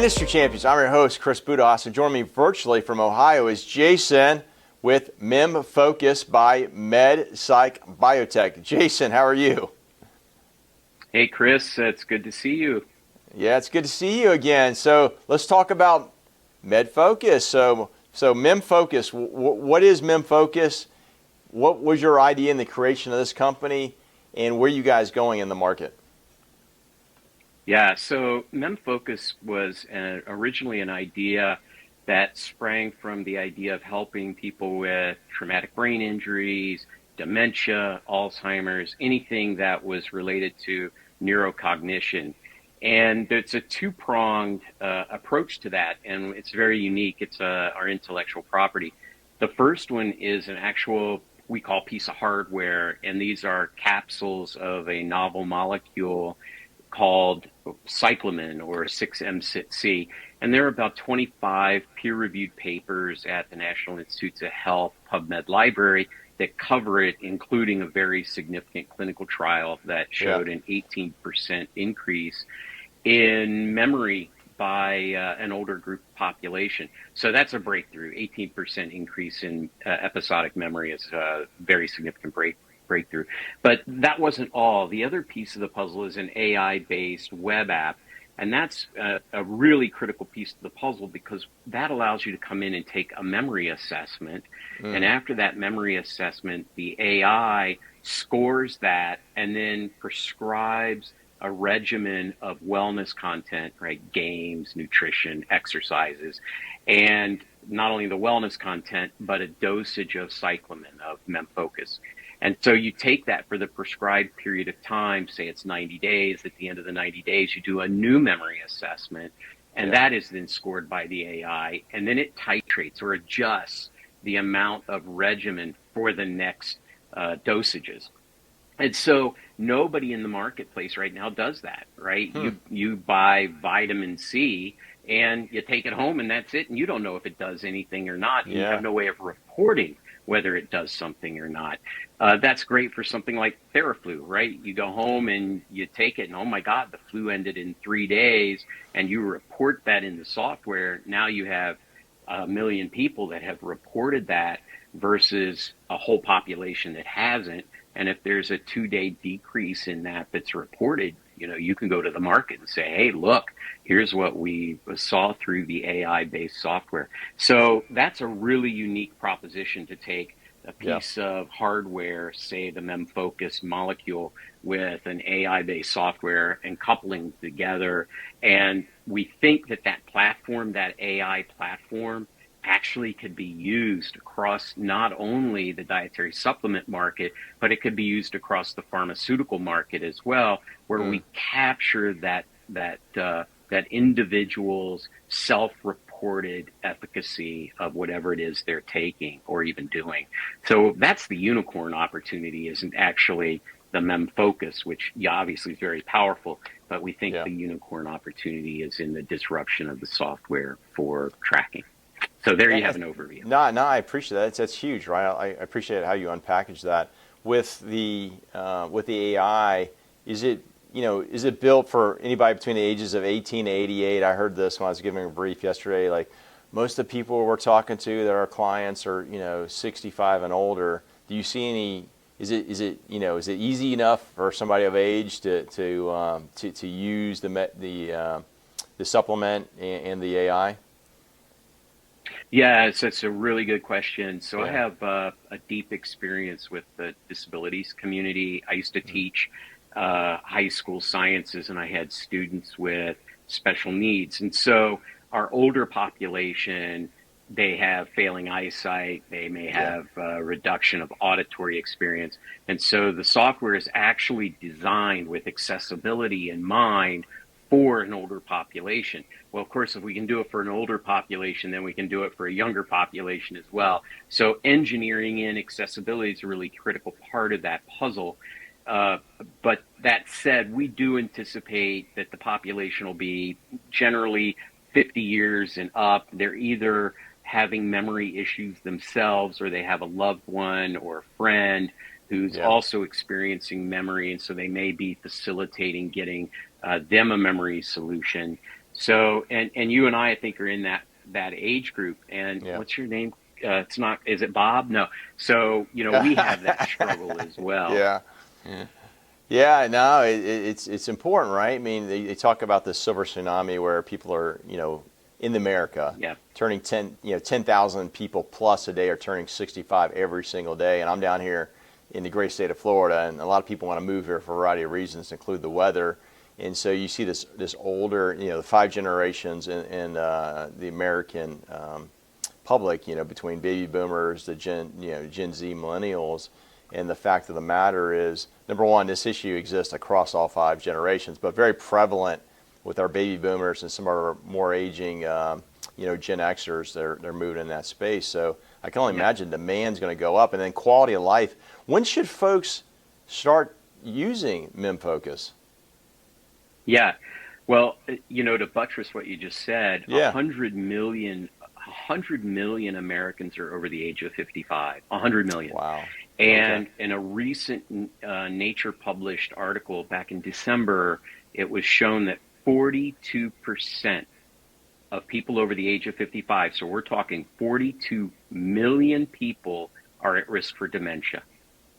Industry Champions. I'm your host, Chris Budas, and joining me virtually from Ohio is Jason with Memfocus by MemPsych Biotech. Jason, how are you? Hey, Chris, it's good to see you. Yeah, it's good to see you again. So let's talk about Memfocus. So Memfocus, what is Memfocus? What was your idea in the creation of this company, and where are you guys going in the market? Yeah, so Memfocus was originally an idea that sprang from the idea of helping people with traumatic brain injuries, dementia, Alzheimer's, anything that was related to neurocognition. And it's a two-pronged approach to that, and it's very unique. It's our intellectual property. The first one is an actual, we call piece of hardware, and these are capsules of a novel molecule called Psychlomin or 6-MCC. And there are about 25 peer-reviewed papers at the National Institutes of Health PubMed library that cover it, including a very significant clinical trial that showed an 18% increase in memory by an older group population. So that's a breakthrough. 18% increase in episodic memory is a very significant breakthrough. But that wasn't all. The other piece of the puzzle is an AI-based web app. And that's a really critical piece of the puzzle because that allows you to come in and take a memory assessment. And after that memory assessment, the AI scores that and then prescribes a regimen of wellness content, right? Games, nutrition, exercises, and not only the wellness content, but a dosage of Psychlomin, of Memfocus. And so you take that for the prescribed period of time, say it's 90 days. At the end of the 90 days, you do a new memory assessment, and that is then scored by the AI, and then it titrates or adjusts the amount of regimen for the next dosages. And so nobody in the marketplace right now does that, right? You buy vitamin C and you take it home and that's it. And you don't know if it does anything or not. You have no way of reporting whether it does something or not. That's great for something like Theraflu, right? You go home and you take it and, oh my God, the flu ended in 3 days, and you report that in the software. Now you have 1 million people that have reported that versus a whole population that hasn't. And if there's a 2-day decrease in that's reported, you can go to the market and say, hey, look, here's what we saw through the AI-based software. So that's a really unique proposition to take a piece of hardware, say the Memfocus molecule, with an AI-based software and coupling together. And we think that platform, that AI platform, actually could be used across not only the dietary supplement market, but it could be used across the pharmaceutical market as well, where we capture that individual's self-reported efficacy of whatever it is they're taking or even doing. So that's the unicorn opportunity, isn't actually the Memfocus, which obviously is very powerful, but we think the unicorn opportunity is in the disruption of the software for tracking. So there you have an overview. No, I appreciate that. That's huge, right? I appreciate how you unpackage that. With the AI, is it built for anybody between the ages of 18 to 88? I heard this when I was giving a brief yesterday. Like most of the people we're talking to that are clients are 65 and older. Do you see any? Is it easy enough for somebody of age to use the supplement and the AI? Yeah, it's a really good question. So I have a deep experience with the disabilities community. I used to teach high school sciences, and I had students with special needs. And so our older population, they have failing eyesight. They may have a reduction of auditory experience. And so the software is actually designed with accessibility in mind for an older population. Well, of course, if we can do it for an older population, then we can do it for a younger population as well. So engineering in accessibility is a really critical part of that puzzle. But that said, we do anticipate that the population will be generally 50 years and up. They're either having memory issues themselves, or they have a loved one or a friend who's also experiencing memory, and so they may be facilitating getting them a memory solution. So, and you and I think, are in that age group. And Yeah. what's your name? It's not, is it Bob? No. So, we have that struggle as well. Yeah. Yeah, no, it's important, right? I mean, they talk about the silver tsunami where people are, in America Yeah. turning 10,000 people plus a day are turning 65 every single day. And I'm down here in the great state of Florida, and a lot of people want to move here for a variety of reasons, include the weather. And so you see this older, the five generations in the American public, between baby boomers, the Gen Z, millennials. And the fact of the matter is, number one, this issue exists across all five generations, but very prevalent with our baby boomers and some of our more aging, Gen Xers. They're moving in that space. So I can only Yeah. imagine demand's going to go up, and then quality of life. When should folks start using MemFocus? Yeah. Well, to buttress what you just said, Yeah. 100 million Americans are over the age of 55. 100 million. Wow. And Okay. in a recent Nature published article back in December, it was shown that 42% of people over the age of 55, so we're talking 42 million people, are at risk for dementia.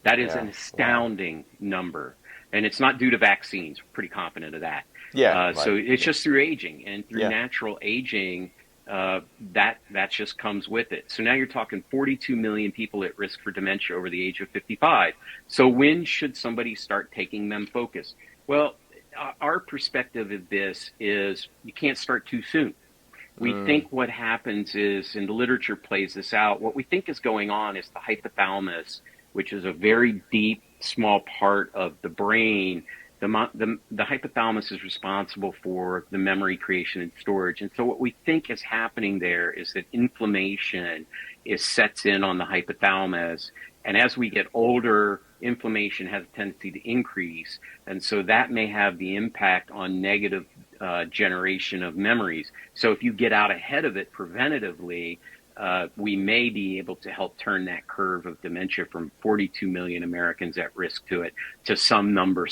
That is Yeah. an Wow. astounding number. And it's not due to vaccines. We're pretty confident of that. Yeah. So Right. it's Yeah. just through aging, and through Yeah. natural aging, that just comes with it. So now you're talking 42 million people at risk for dementia over the age of 55. So when should somebody start taking MemFocus? Well, our perspective of this is you can't start too soon. We think what happens is, and the literature plays this out, what we think is going on is the hypothalamus, which is a very deep, small part of the brain. The hypothalamus is responsible for the memory creation and storage. And so what we think is happening there is that inflammation sets in on the hypothalamus. And as we get older, inflammation has a tendency to increase. And so that may have the impact on negative generation of memories. So if you get out ahead of it preventatively, we may be able to help turn that curve of dementia from 42 million Americans at risk to some number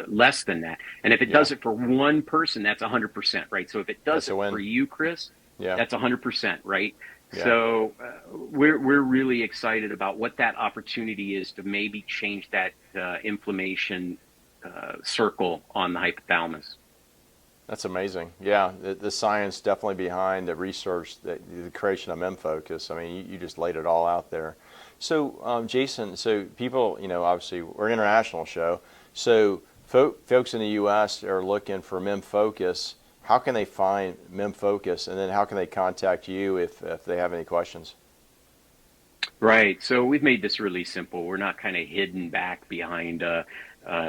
less than that. And if it Yeah. does it for one person, that's 100%, right? So if it does That's a it for win. you, Chris, Yeah. that's 100%, right? Yeah. So we're really excited about what that opportunity is to maybe change that inflammation circle on the hypothalamus. That's amazing. Yeah, the science definitely behind the research, the creation of MemFocus. I mean, you just laid it all out there. So, Jason, so people, obviously we're an international show. So, folks in the U.S. are looking for MemFocus. How can they find MemFocus, and then how can they contact you if they have any questions? Right. So we've made this really simple. We're not kind of hidden back behind a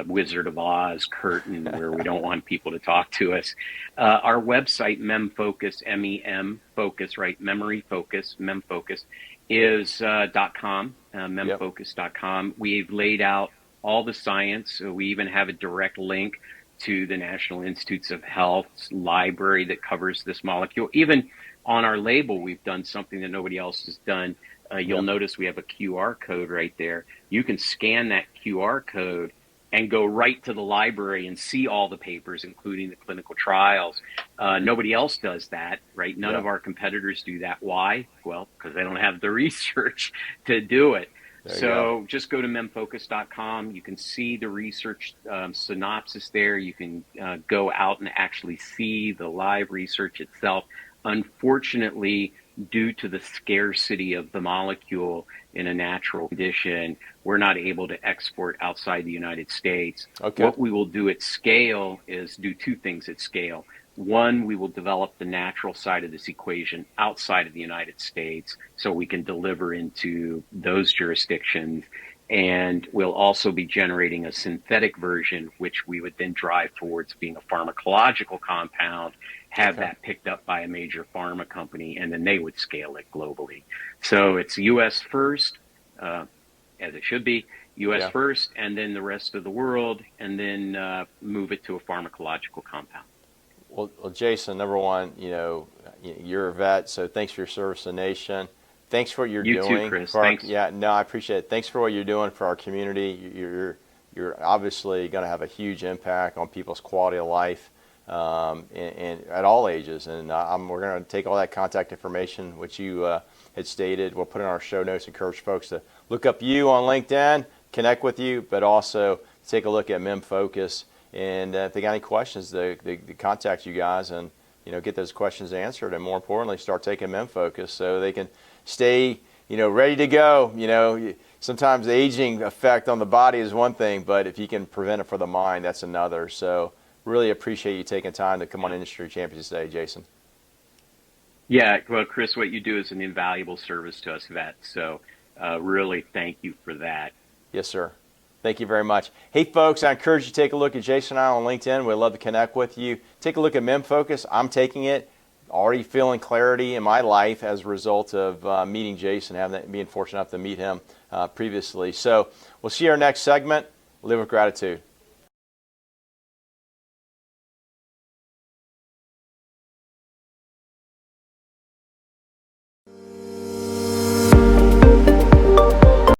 Wizard of Oz curtain where we don't want people to talk to us. Our website, MemFocus, MEM Focus, right? Memory Focus, MemFocus, is .com, memfocus.com. We've laid out all the science. So we even have a direct link to the National Institutes of Health's library that covers this molecule. Even on our label, we've done something that nobody else has done. You'll notice we have a QR code right there. You can scan that QR code and go right to the library and see all the papers, including the clinical trials. Nobody else does that, right? None of our competitors do that. Why? Well, because they don't have the research to do it. So just go to memfocus.com. You can see the research synopsis there. You can go out and actually see the live research itself. Unfortunately, due to the scarcity of the molecule in a natural condition, we're not able to export outside the United States. Okay. What we will do at scale is do two things at scale. One, we will develop the natural side of this equation outside of the United States so we can deliver into those jurisdictions. And we'll also be generating a synthetic version, which we would then drive towards being a pharmacological compound, have that picked up by a major pharma company, and then they would scale it globally. So it's U.S. first, as it should be, U.S. first, and then the rest of the world, and then move it to a pharmacological compound. Well, Jason, number one, you're a vet, so thanks for your service to the nation. Thanks for what you're doing. You too, Chris. Thanks. Yeah, no, I appreciate it. Thanks for what you're doing for our community. You're obviously going to have a huge impact on people's quality of life. and at all ages. And we're going to take all that contact information, which you had stated. We'll put in our show notes, encourage folks to look up you on LinkedIn, connect with you, but also take a look at Memfocus. And if they got any questions, they contact you guys and get those questions answered. And more importantly, start taking Memfocus so they can stay ready to go. Sometimes the aging effect on the body is one thing, but if you can prevent it for the mind, that's another. So really appreciate you taking time to come on Industry Champions today, Jason. Yeah, well, Chris, what you do is an invaluable service to us vets. So really thank you for that. Yes, sir. Thank you very much. Hey, folks, I encourage you to take a look at Jason and I on LinkedIn. We'd love to connect with you. Take a look at Memfocus. I'm taking it. Already feeling clarity in my life as a result of meeting Jason, being fortunate enough to meet him previously. So we'll see our next segment. Live with gratitude.